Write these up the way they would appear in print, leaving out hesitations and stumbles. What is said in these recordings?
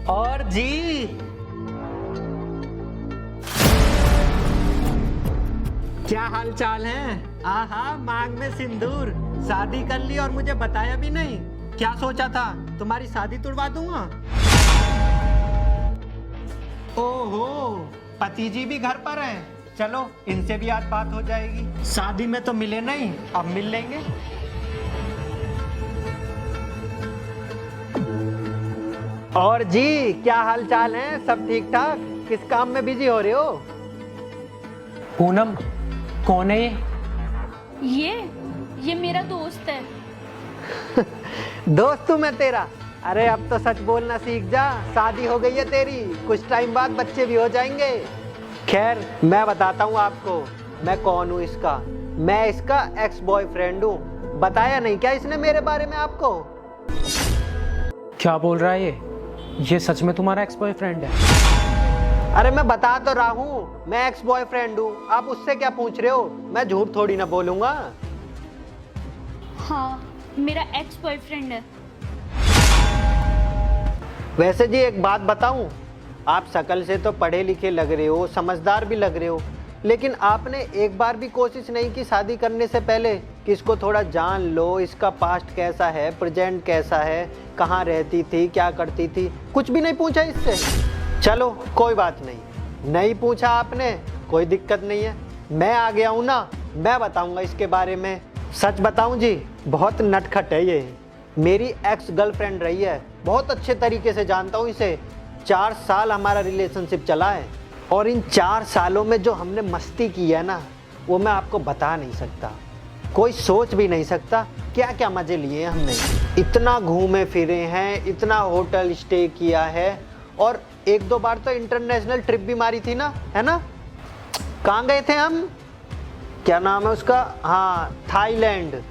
और जी क्या हाल चाल है? आहा, मांग में सिंदूर, शादी कर ली और मुझे बताया भी नहीं। क्या सोचा था तुम्हारी शादी तुड़वा दूंगा? ओहो, पति जी भी घर पर हैं। चलो इनसे भी आज बात हो जाएगी। शादी में तो मिले नहीं, अब मिल लेंगे। और जी क्या हाल चाल है? सब ठीक ठाक? किस काम में बिजी हो रहे हो? पूनम, कौन है ये? ये मेरा दोस्त है। दोस्त हूँ मैं तेरा? अरे अब तो सच बोलना सीख जा, शादी हो गई है तेरी, कुछ टाइम बाद बच्चे भी हो जाएंगे। खैर मैं बताता हूँ आपको मैं कौन हूँ इसका। मैं इसका एक्स बॉयफ्रेंड हूँ। बताया नहीं क्या इसने मेरे बारे में आपको? क्या बोल रहा है ये सच में तुम्हारा एक्स बॉयफ्रेंड है? अरे मैं बता तो रहा हूँ मैं एक्स बॉयफ्रेंड हूँ, आप उससे क्या पूछ रहे हो? मैं झूठ थोड़ी ना बोलूंगा। हाँ, मेरा एक्स बॉयफ्रेंड है। वैसे जी एक बात बताऊं, आप शकल से तो पढ़े लिखे लग रहे हो, समझदार भी लग रहे हो, लेकिन आपने एक बार भी कोशिश नहीं की शादी करने से पहले कि इसको थोड़ा जान लो, इसका पास्ट कैसा है, प्रेजेंट कैसा है, कहाँ रहती थी, क्या करती थी, कुछ भी नहीं पूछा इससे? चलो कोई बात नहीं पूछा आपने, कोई दिक्कत नहीं है। मैं आ गया हूँ ना, मैं बताऊँगा इसके बारे में। सच बताऊँ जी, बहुत नटखट है ये। मेरी एक्स गर्लफ्रेंड रही है, बहुत अच्छे तरीके से जानता हूँ इसे। 4 साल हमारा रिलेशनशिप चला है और इन 4 सालों में जो हमने मस्ती की है ना, वो मैं आपको बता नहीं सकता। कोई सोच भी नहीं सकता क्या क्या मज़े लिए हमने। इतना घूमे फिरे हैं, इतना होटल स्टे किया है और 1-2 बार तो इंटरनेशनल ट्रिप भी मारी थी ना, है ना? कहाँ गए थे हम? क्या नाम है उसका? हाँ, थाईलैंड।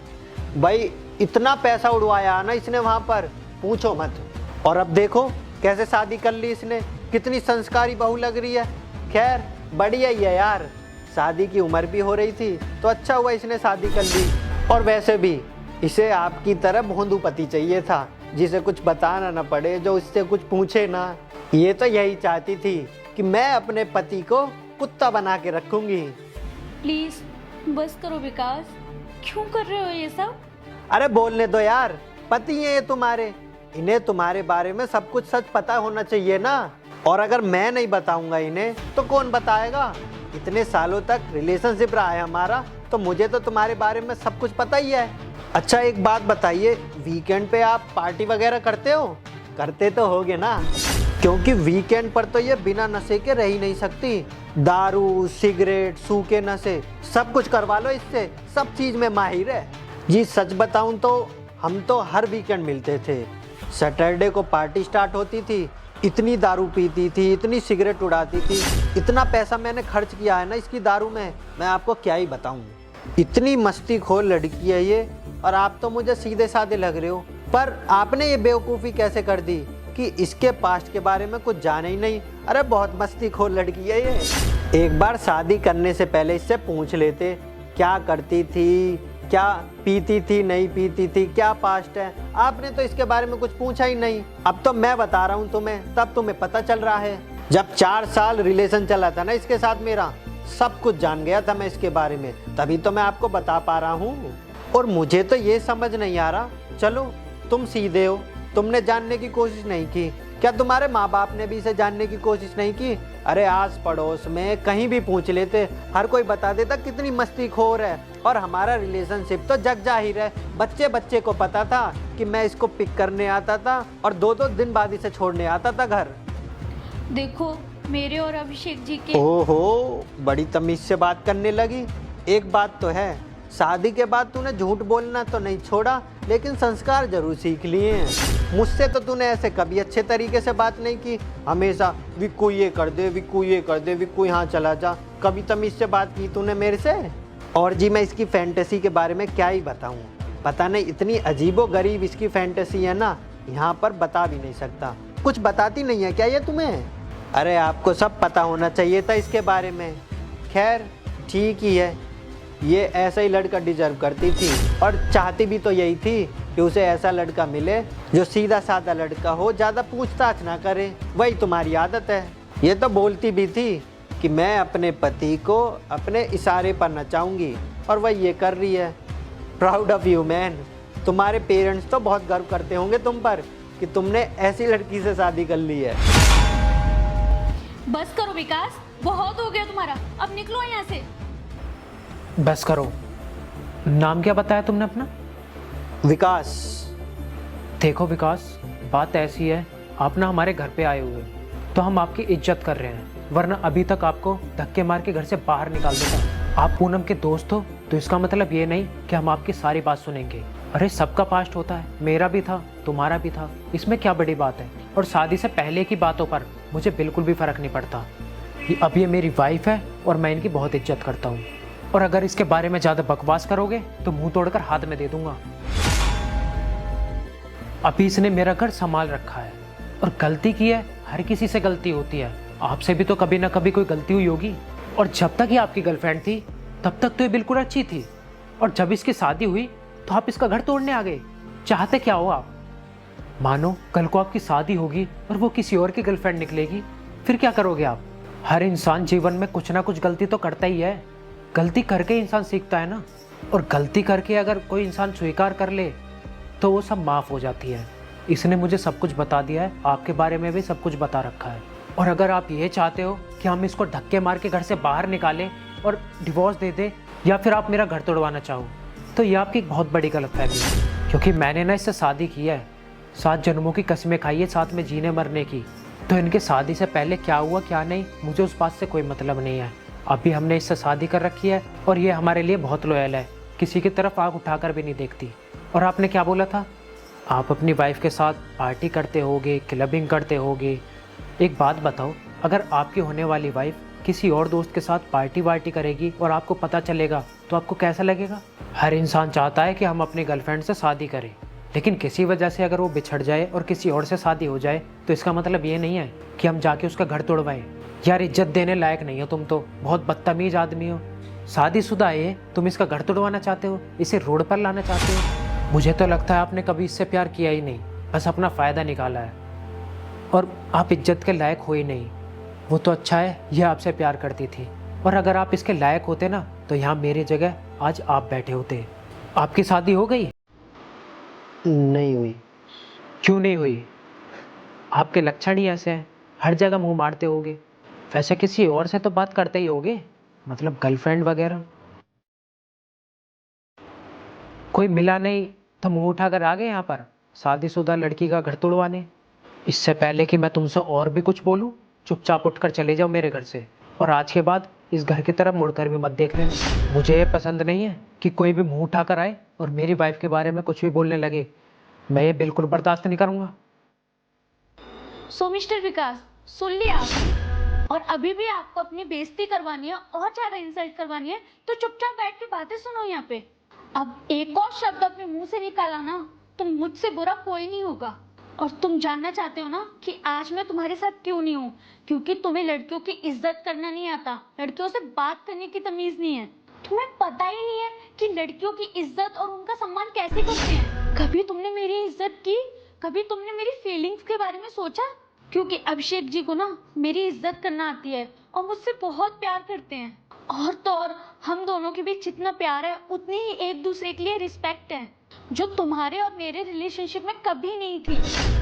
भाई इतना पैसा उड़वाया ना इसने वहाँ पर, पूछो मत। और अब देखो कैसे शादी कर ली इसने, कितनी संस्कारी बहू लग रही है। खैर बढ़िया ही है यार, शादी की उम्र भी हो रही थी तो अच्छा हुआ इसने शादी कर ली। और वैसे भी इसे आपकी तरह भोंदू पति चाहिए था, जिसे कुछ बताना ना पड़े, जो इससे कुछ पूछे ना। ये तो यही चाहती थी कि मैं अपने पति को कुत्ता बना के रखूंगी। प्लीज बस करो विकास, क्यों कर रहे हो ये सब? अरे बोलने दो यार, पति हैं ये तुम्हारे, इन्हें तुम्हारे बारे में सब कुछ सच पता होना चाहिए ना। और अगर मैं नहीं बताऊंगा इन्हें तो कौन बताएगा? इतने सालों तक रिलेशनशिप रहा है हमारा, तो मुझे तो तुम्हारे बारे में सब कुछ पता ही है। अच्छा एक बात बताइए, वीकेंड पे आप पार्टी वगैरह करते हो? करते तो होगे ना, क्योंकि वीकेंड पर तो ये बिना नशे के रह ही नहीं सकती। दारू, सिगरेट, सूखे नशे सब कुछ करवा लो इससे, सब चीज़ में माहिर है जी। सच बताऊं तो हम तो हर वीकेंड मिलते थे। सैटरडे को पार्टी स्टार्ट होती थी, इतनी दारू पीती थी, इतनी सिगरेट उड़ाती थी, इतना पैसा मैंने खर्च किया है ना इसकी दारू में, मैं आपको क्या ही बताऊं। इतनी मस्तीखोर लड़की है ये, और आप तो मुझे सीधे साधे लग रहे हो। पर आपने ये बेवकूफ़ी कैसे कर दी कि इसके पास्ट के बारे में कुछ जाने ही नहीं? अरे बहुत मस्तीखोर लड़की है ये। एक बार शादी करने से पहले इससे पूछ लेते क्या करती थी, क्या पीती थी, नहीं पीती थी, क्या पास्ट है। आपने तो इसके बारे में कुछ पूछा ही नहीं। अब तो मैं बता रहा हूँ तुम्हें, तब तुम्हें पता चल रहा है। जब 4 साल रिलेशन चला था ना इसके साथ मेरा, सब कुछ जान गया था मैं इसके बारे में, तभी तो मैं आपको बता पा रहा हूँ। और मुझे तो ये समझ नहीं आ रहा, चलो तुम सीधे हो, तुमने जानने की कोशिश नहीं की क्या? तुम्हारे माँ बाप ने भी इसे जानने की कोशिश नहीं की? अरे आस पड़ोस में कहीं भी पूछ लेते, हर कोई बता देता कितनी मस्तीखोर है। और हमारा रिलेशनशिप तो जग जाहिर है, बच्चे बच्चे को पता था कि मैं इसको पिक करने आता था और 2-2 दिन बाद इसे छोड़ने आता था घर। देखो मेरे और अभिषेक जी के। ओहो, बड़ी तमीज से बात करने लगी। एक बात तो है, शादी के बाद तूने झूठ बोलना तो नहीं छोड़ा, लेकिन संस्कार जरूर सीख लिए हैं। मुझसे तो तूने ऐसे कभी अच्छे तरीके से बात नहीं की, हमेशा विक्कू ये कर दे, विक्कू ये कर दे, विक्कू यहाँ चला जा। कभी तमीज से बात की तूने मेरे से? और जी मैं इसकी फैंटेसी के बारे में क्या ही बताऊँ, पता नहीं इतनी अजीबो गरीब इसकी फैंटेसी है ना, यहाँ पर बता भी नहीं सकता। कुछ बताती नहीं है क्या ये तुम्हें? अरे आपको सब पता होना चाहिए था इसके बारे में। खैर ठीक ही है, ये ऐसा ही लड़का डिजर्व करती थी और चाहती भी तो यही थी कि उसे ऐसा लड़का मिले जो सीधा साधा लड़का हो, ज़्यादा पूछताछ ना करे। वही तुम्हारी आदत है। ये तो बोलती भी थी कि मैं अपने पति को अपने इशारे पर नचाऊंगी, और वही ये कर रही है। Proud of you man. तुम्हारे पेरेंट्स तो बहुत गर्व करते होंगे तुम पर कि तुमने ऐसी लड़की से शादी कर ली है। बस करो विकास, बहुत हो गया तुम्हारा, अब निकलो यहाँ से। बस करो। नाम क्या बताया तुमने अपना? विकास। देखो विकास, बात ऐसी है, आप ना हमारे घर पे आए हुए तो हम आपकी इज्जत कर रहे हैं, वरना अभी तक आपको धक्के मार के घर से बाहर निकाल देता। आप पूनम के दोस्त हो तो इसका मतलब ये नहीं कि हम आपकी सारी बात सुनेंगे। अरे सबका पास्ट होता है, मेरा भी था, तुम्हारा भी था, इसमें क्या बड़ी बात है। और शादी से पहले की बातों पर मुझे बिल्कुल भी फर्क नहीं पड़ता। अब ये मेरी वाइफ है और मैं इनकी बहुत इज्जत करता हूँ, और अगर इसके बारे में ज़्यादा बकवास करोगे तो मुंह तोड़कर हाथ में दे दूंगा। अभी इसने मेरा घर संभाल रखा है, और गलती की है, हर किसी से गलती होती है, आपसे भी तो कभी ना कभी कोई गलती हुई होगी। और जब तक ये आपकी गर्लफ्रेंड थी तब तक तो ये बिल्कुल अच्छी थी, और जब इसकी शादी हुई तो आप इसका घर तोड़ने आ गए। चाहते क्या हो आप? मानो कल को आपकी शादी होगी और वो किसी और की गर्लफ्रेंड निकलेगी, फिर क्या करोगे आप? हर इंसान जीवन में कुछ ना कुछ गलती तो करता ही है, गलती करके इंसान सीखता है ना। और गलती करके अगर कोई इंसान स्वीकार कर ले तो वो सब माफ़ हो जाती है। इसने मुझे सब कुछ बता दिया है, आपके बारे में भी सब कुछ बता रखा है। और अगर आप ये चाहते हो कि हम इसको धक्के मार के घर से बाहर निकालें और डिवोर्स दे दें, या फिर आप मेरा घर तोड़वाना चाहो, तो ये आपकी एक बहुत बड़ी गलतफहमी है। क्योंकि मैंने ना इससे शादी की है, 7 जन्मों की कस्में खाई है साथ में जीने मरने की। तो इनके शादी से पहले क्या हुआ क्या नहीं, मुझे उस बात से कोई मतलब नहीं है। अभी हमने इससे शादी कर रखी है और ये हमारे लिए बहुत लॉयल है, किसी की तरफ आँख उठाकर भी नहीं देखती। और आपने क्या बोला था? आप अपनी वाइफ के साथ पार्टी करते होगे, क्लबिंग करते होगे। एक बात बताओ, अगर आपकी होने वाली वाइफ किसी और दोस्त के साथ पार्टी वार्टी करेगी और आपको पता चलेगा तो आपको कैसा लगेगा? हर इंसान चाहता है कि हम अपनी गर्लफ्रेंड से शादी करें, लेकिन किसी वजह से अगर वो बिछड़ जाए और किसी और से शादी हो जाए तो इसका मतलब ये नहीं है कि हम जाके उसका घर तोड़वाएं। यार इज्जत देने लायक नहीं हो तुम, तो बहुत बदतमीज आदमी हो। शादीशुदा है, तुम इसका घर तोड़वाना चाहते हो, इसे रोड पर लाना चाहते हो। मुझे तो लगता है आपने कभी इससे प्यार किया ही नहीं, बस अपना फ़ायदा निकाला है। और आप इज्जत के लायक हो ही नहीं। वो तो अच्छा है यह आपसे प्यार करती थी, और अगर आप इसके लायक होते ना तो यहाँ मेरी जगह आज आप बैठे होते। आपकी शादी हो गई? नहीं हुई। क्यों नहीं हुई? आपके लक्षण ही ऐसे हैं, हर जगह मुंह मारते होगे। वैसे किसी और से तो बात करते ही होगे, मतलब गर्लफ्रेंड वगैरह। कोई मिला नहीं तो मुंह उठाकर आ गए यहाँ पर शादीशुदा लड़की का घर तोड़वाने। इससे पहले कि मैं तुमसे और भी कुछ बोलूं, चुपचाप उठकर चले जाओ मेरे घर से, और आज के बाद इस घर की तरफ मुड़कर भी मत देख लेना। मुझे ये पसंद नहीं है कि कोई भी मुंह उठाकर आए और मेरी वाइफ के बारे में कुछ भी बोलने लगे। मैं ये बिल्कुल बर्दाश्त नहीं करूँगा। सो मिस्टर विकास, सुन लिया आपने? और अभी भी आपको अपनी बेइज्जती करवानी है और ज्यादा इंसल्ट करवानी है तो चुपचाप बैठ के बातें सुनो यहाँ पे। अब एक और शब्द अपने मुंह से निकाला ना तो मुझसे बुरा कोई नहीं होगा। और तुम जानना चाहते हो ना कि आज मैं तुम्हारे साथ क्यों नहीं हूँ? क्योंकि तुम्हें लड़कियों की इज्जत करना नहीं आता, लड़कियों से बात करने की तमीज नहीं है। तुम्हें पता ही नहीं है कि लड़कियों की इज्जत और उनका सम्मान कैसे करते हैं। कभी तुमने मेरी इज्जत की? कभी तुमने मेरी फीलिंग्स के बारे में सोचा? क्योंकि अभिषेक जी को ना मेरी इज्जत करना आती है और मुझसे बहुत प्यार करते हैं। और तो और हम दोनों के बीच जितना प्यार है उतनी ही एक दूसरे के लिए रिस्पेक्ट है, जो तुम्हारे और मेरे रिलेशनशिप में कभी नहीं थी।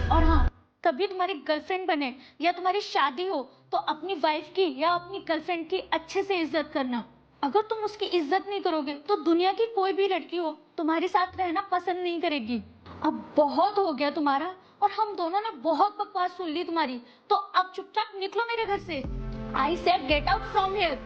और हाँ, कभी तुम्हारी गर्लफ्रेंड बने या तुम्हारी शादी हो तो अपनी वाइफ की या अपनी गर्लफ्रेंड की अच्छे से इज्जत करना। अगर तुम उसकी इज्जत नहीं करोगे तो दुनिया की कोई भी लड़की हो तुम्हारे साथ रहना पसंद नहीं करेगी। अब बहुत हो गया तुम्हारा, और हम दोनों ने बहुत बकवास सुन ली तुम्हारी, तो अब चुपचाप निकलो मेरे घर से। I said get out from here.